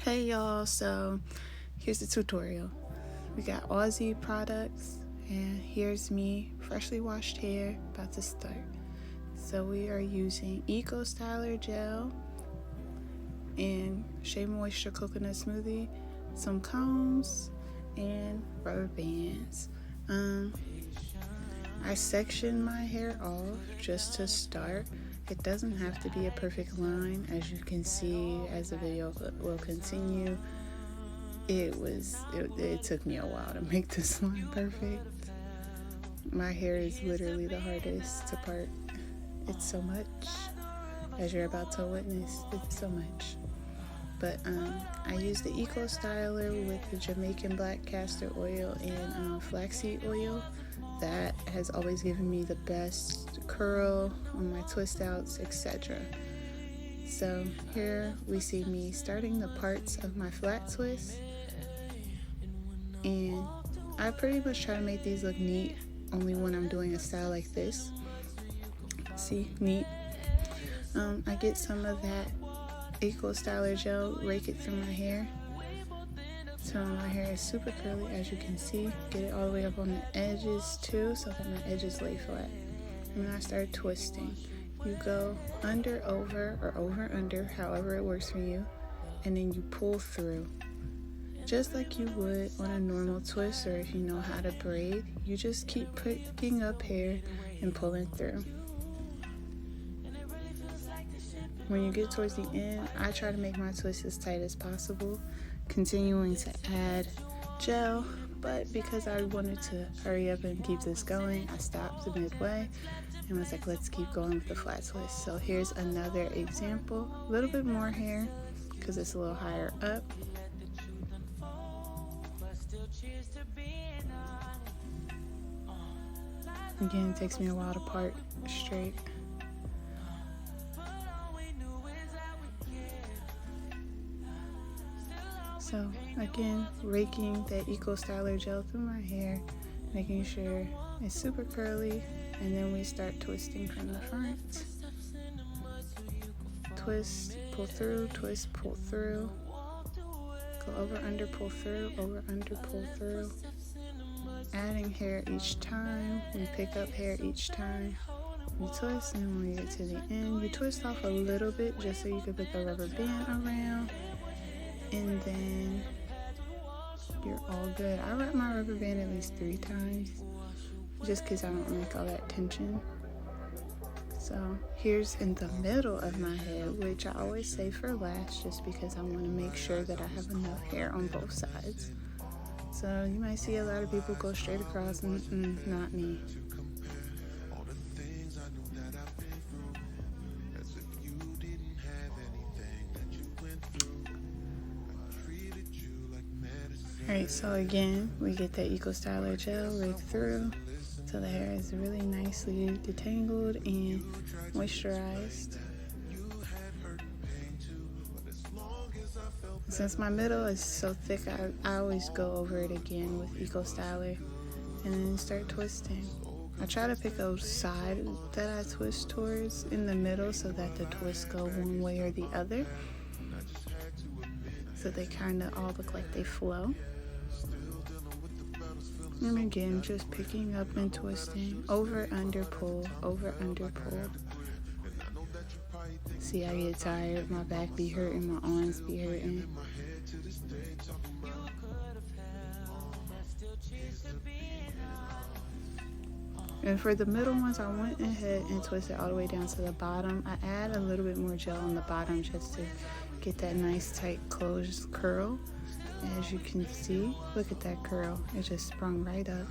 Hey y'all, so here's the tutorial. We got Aussie products and here's me, freshly washed hair, about to start. So we are using Eco Styler Gel and Shea Moisture Coconut Smoothie, some combs, and rubber bands. I section my hair off just to start. It doesn't have to be a perfect line, as you can see as the video will continue. It took me a while to make this line perfect. My hair is literally the hardest to part. It's so much, as you're about to witness. It's so much. But I use the Eco Styler with the Jamaican black castor oil and flaxseed oil. That has always given me the best curl on my twist outs, etc. So here we see me starting the parts of my flat twist, and I pretty much try to make these look neat only when I'm doing a style like this. See, neat. I get some of that Eco Styler gel, rake it through my hair. So my hair is super curly, as you can see. Get it all the way up on the edges too, so that my edges lay flat. And then I start twisting. You go under, over, or over, under, however it works for you. And then you pull through. Just like you would on a normal twist, or if you know how to braid, you just keep picking up hair and pulling through. When you get towards the end, I try to make my twist as tight as possible, continuing to add gel, but because I wanted to hurry up and keep this going, I stopped midway and was like, let's keep going with the flat twist. So here's another example, a little bit more hair because it's a little higher up. Again, it takes me a while to part straight. So again, raking that Eco Styler gel through my hair, making sure it's super curly, and then we start twisting from the front. Twist, pull through, twist, pull through. Go over, under, pull through, over, under, pull through. Adding hair each time. We pick up hair each time. We twist, and when we get to the end, you twist off a little bit just so you can put the rubber band around. And then you're all good. I wrap my rubber band at least 3 times just because I don't like all that tension. So here's in the middle of my head, which I always save for last just because I want to make sure that I have enough hair on both sides. So you might see a lot of people go straight across, and not me. Alright, so again, we get that Eco Styler gel right through, so the hair is really nicely detangled and moisturized. Since my middle is so thick, I always go over it again with Eco Styler and then start twisting. I try to pick a side that I twist towards in the middle so that the twists go one way or the other, so they kind of all look like they flow. And again, just picking up and twisting, over, under, pull, over, under, pull. See, I get tired, my back be hurting, my arms be hurting. And for the middle ones, I went ahead and twisted all the way down to the bottom. I add a little bit more gel on the bottom just to get that nice tight closed curl. As you can see, look at that curl. It just sprung right up.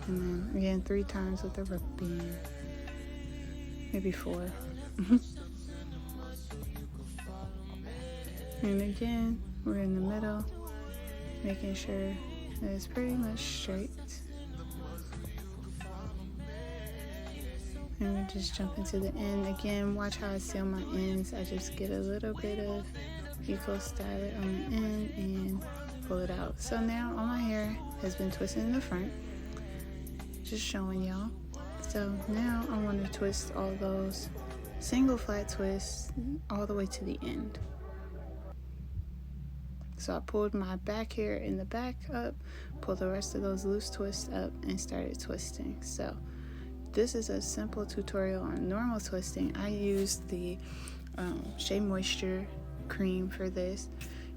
And then again, 3 times with the rubber band. Maybe 4. And again, we're in the middle, making sure that it's pretty much straight. And we just jump into the end. Again, watch how I seal my ends. I just get a little bit of Eco Styler on the end and pull it out. So now all my hair has been twisted in the front, just showing y'all. So now I want to twist all those single flat twists all the way to the end. So I pulled my back hair in the back up, pulled the rest of those loose twists up, and started twisting. So this is a simple tutorial on normal twisting. I used the Shea Moisture cream for this.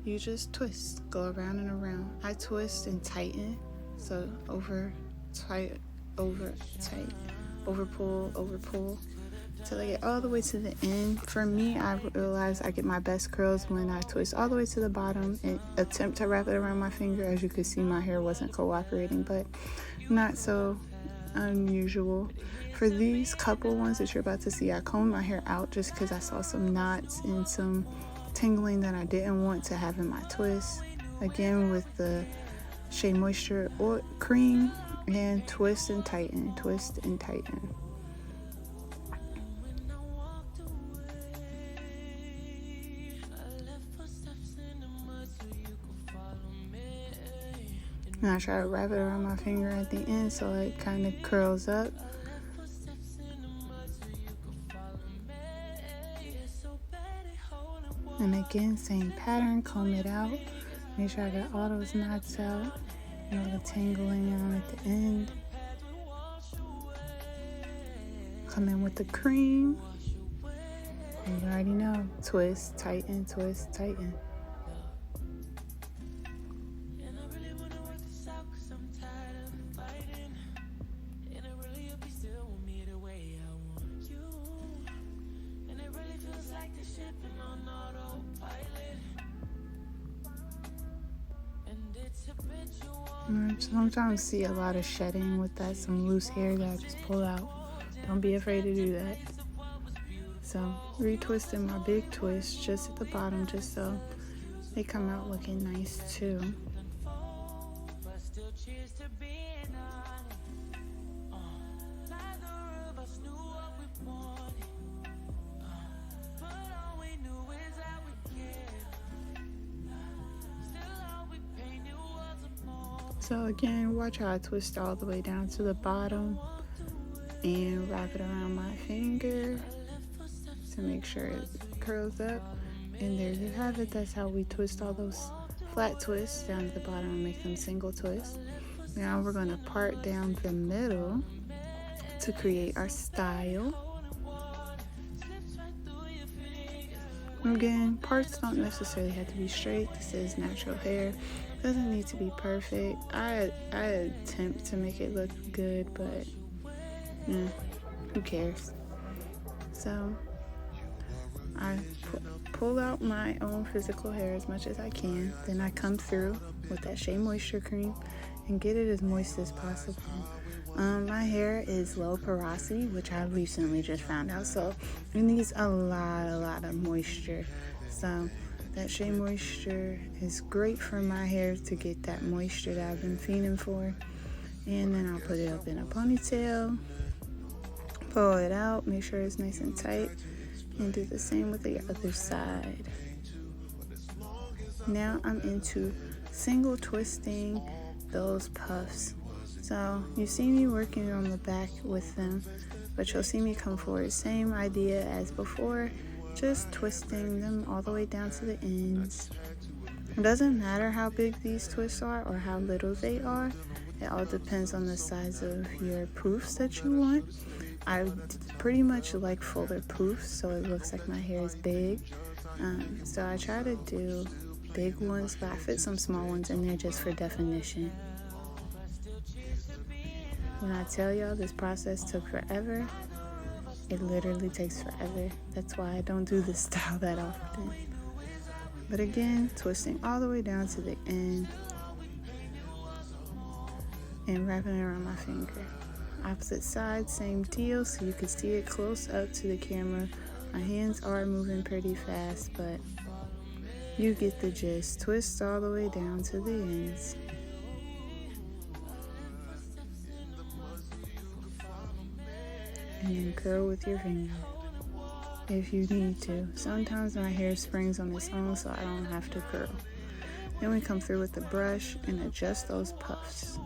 You just twist, go around and around. I twist and tighten, so over, tight, over, tight, over pull, till I get all the way to the end. For me, I realize I get my best curls when I twist all the way to the bottom and attempt to wrap it around my finger. As you can see, my hair wasn't cooperating, but not so unusual. For these couple ones that you're about to see, I combed my hair out just because I saw some knots and some tingling that I didn't want to have in my twist. Again, with the Shea Moisture oil cream, and twist and tighten, twist and tighten. And I try to wrap it around my finger at the end so it kind of curls up. And again, same pattern, comb it out. Make sure I got all those knots out and all the tangling on at the end. Come in with the cream. And you already know, twist, tighten, twist, tighten. Sometimes see a lot of shedding with that, some loose hair that I just pull out. Don't be afraid to do that. So retwisting my big twist just at the bottom, just so they come out looking nice too. So again, watch how I twist all the way down to the bottom and wrap it around my finger to make sure it curls up. And there you have it. That's how we twist all those flat twists down to the bottom and make them single twists. Now we're going to part down the middle to create our style. Again, parts don't necessarily have to be straight. This is natural hair. Doesn't need to be perfect. I attempt to make it look good, but who cares? So I pull out my own physical hair as much as I can. Then I come through with that Shea Moisture cream and get it as moist as possible. My hair is low porosity, which I recently just found out, so it needs a lot of moisture. So that Shea Moisture is great for my hair to get that moisture that I've been fiending for. And then I'll put it up in a ponytail, pull it out, make sure it's nice and tight, and do the same with the other side. Now I'm into single twisting those puffs. So you see me working on the back with them, but you'll see me come forward. Same idea as before. Just twisting them all the way down to the ends. It doesn't matter how big these twists are or how little they are. It all depends on the size of your poofs that you want. I pretty much like fuller poofs, so it looks like my hair is big. So I try to do big ones, but I fit some small ones in there just for definition. When I tell y'all this process took forever, it literally takes forever. That's why I don't do this style that often. But again, twisting all the way down to the end and wrapping it around my finger. Opposite side, same deal, so you can see it close up to the camera. My hands are moving pretty fast, but you get the gist. Twist all the way down to the ends. And then curl with your finger if you need to. Sometimes my hair springs on its own, so I don't have to curl. Then we come through with the brush and adjust those puffs.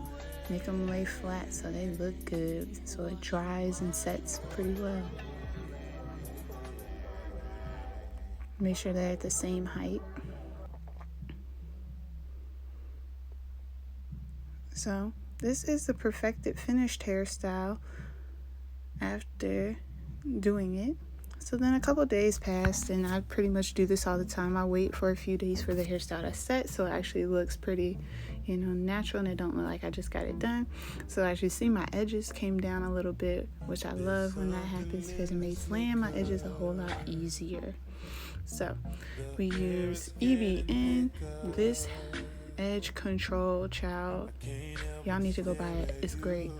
Make them lay flat so they look good, so it dries and sets pretty well. Make sure they're at the same height. So this is the perfected finished hairstyle after doing it. So then a couple days passed, and I pretty much do this all the time. I wait for a few days for the hairstyle to set, so it actually looks pretty, natural, and it don't look like I just got it done. So as you see, my edges came down a little bit, which I love when that happens because it makes laying my edges a whole lot easier. So we use EBN, this edge control, child. Y'all need to go buy it. It's great.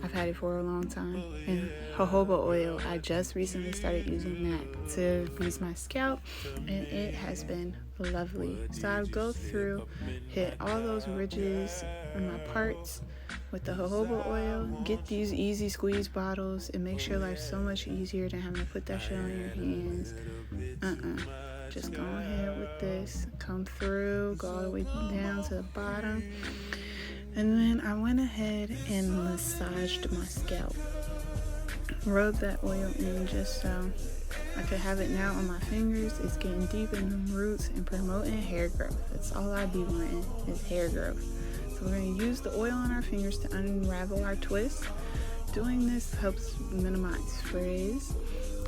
I've had it for a long time. And jojoba oil, I just recently started using that to grease my scalp, and it has been lovely. So I'll go through, hit all those ridges in my parts with the jojoba oil, get these easy squeeze bottles. It makes your life so much easier than having to put that shit on your hands. Just go ahead with this, come through, go all the way down to the bottom. And then I went ahead and massaged my scalp. Rub that oil in just so I could have it now on my fingers. It's getting deep in the roots and promoting hair growth. That's all I be wanting is hair growth. So we're going to use the oil on our fingers to unravel our twist. Doing this helps minimize frizz.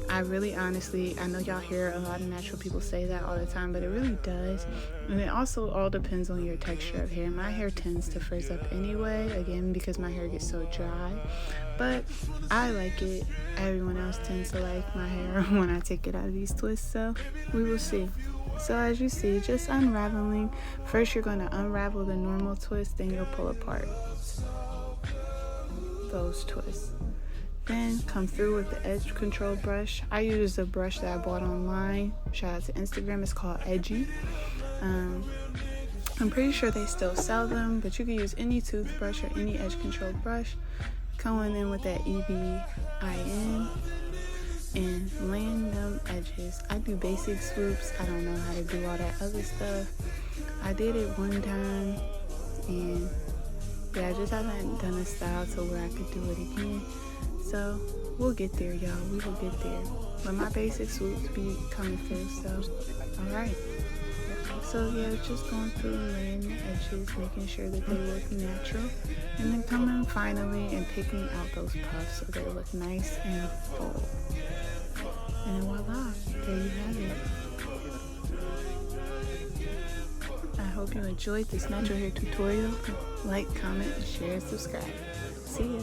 I really honestly, I know y'all hear a lot of natural people say that all the time, but it really does. And it also all depends on your texture of hair. My hair tends to frizz up anyway, again, because my hair gets so dry. But I like it. Everyone else tends to like my hair when I take it out of these twists, so we will see. So as you see, just unraveling. First, you're going to unravel the normal twist, then you'll pull apart those twists. Then come through with the edge control brush. I use a brush that I bought online. Shout out to Instagram. It's called Edgy. I'm pretty sure they still sell them, but you can use any toothbrush or any edge control brush. Going in with that EBIN and laying them edges. I do basic swoops. I don't know how to do all that other stuff. I did it one time, and yeah, I just haven't done a style to where I could do it again. So we'll get there, y'all. We will get there. But my basic swoops be coming through, so alright. So yeah, just going through and laying the edges, making sure that they look natural. And then coming finally and picking out those puffs so they look nice and full. And voila, there you have it. I hope you enjoyed this natural hair tutorial. Like, comment, share, subscribe. See ya.